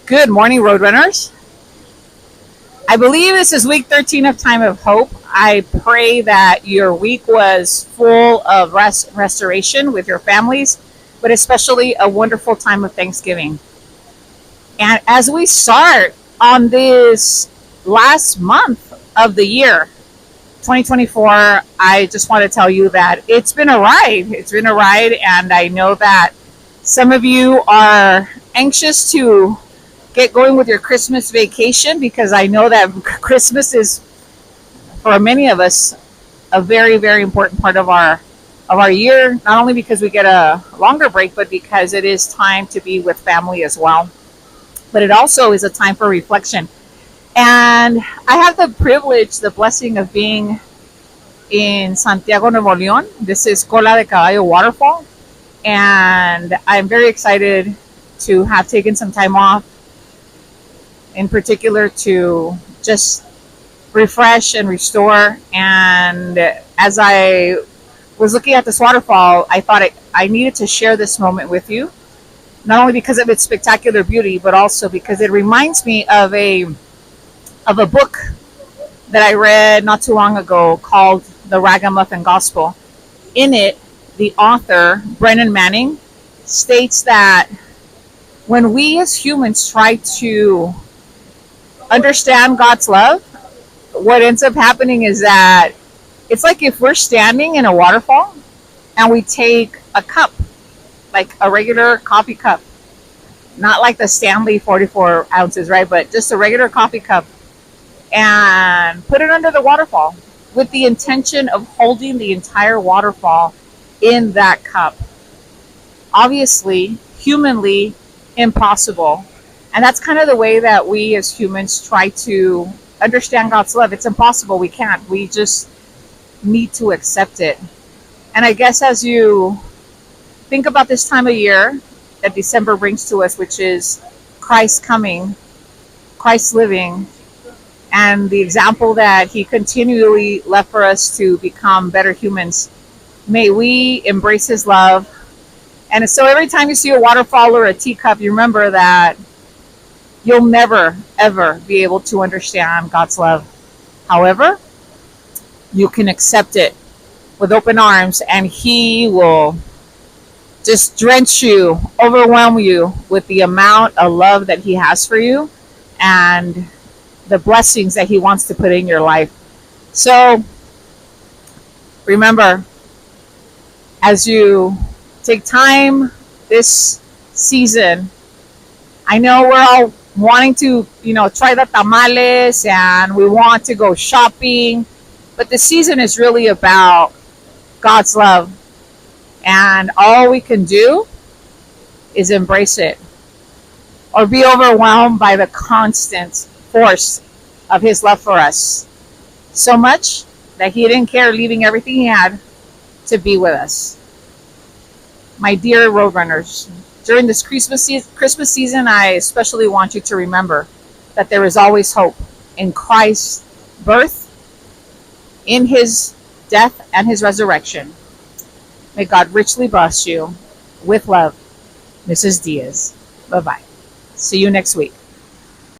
Good morning, Roadrunners. I believe this is week 13 of Time of Hope. I pray that your week was full of restoration with your families, but especially a wonderful time of Thanksgiving. And as we start on this last month of the year, 2024, I just want to tell you that it's been a ride. It's been a ride, and I know that some of you are anxious to get going with your Christmas vacation because I know that Christmas is, for many of us, a very, very important part of our year. Not only because we get a longer break, but because it is time to be with family as well. But it also is a time for reflection. And I have the privilege, the blessing of being in Santiago, Nuevo León. This is Cola de Caballo Waterfall. And I'm very excited to have taken some time off, in particular to just refresh and restore. And as I was looking at this waterfall, I thought I needed to share this moment with you, not only because of its spectacular beauty, but also because it reminds me of a book that I read not too long ago called The Ragamuffin Gospel. In it, the author, Brennan Manning, states that when we as humans try to understand God's love, what ends up happening is that it's like if we're standing in a waterfall and we take a cup, like a regular coffee cup, not like the Stanley 44 ounces, right? But just a regular coffee cup, and put it under the waterfall with the intention of holding the entire waterfall in that cup. Obviously, humanly impossible. And that's kind of the way that we as humans try to understand God's love. It's impossible. We can't. We just need to accept it. And I guess as you think about this time of year that December brings to us, which is Christ coming, Christ living, and the example that he continually left for us to become better humans, may we embrace his love. And so every time you see a waterfall or a teacup, you remember that you'll never, ever be able to understand God's love. However, you can accept it with open arms, and he will just drench you, overwhelm you with the amount of love that he has for you and the blessings that he wants to put in your life. So remember, as you take time this season, I know we're all wanting to, try the tamales and we want to go shopping, but the season is really about God's love. And all we can do is embrace it or be overwhelmed by the constant force of his love for us. So much that he didn't care leaving everything he had to be with us. My dear Roadrunners, during this Christmas season, I especially want you to remember that there is always hope in Christ's birth, in his death, and his resurrection. May God richly bless you. With love, Mrs. Diaz. Bye-bye. See you next week.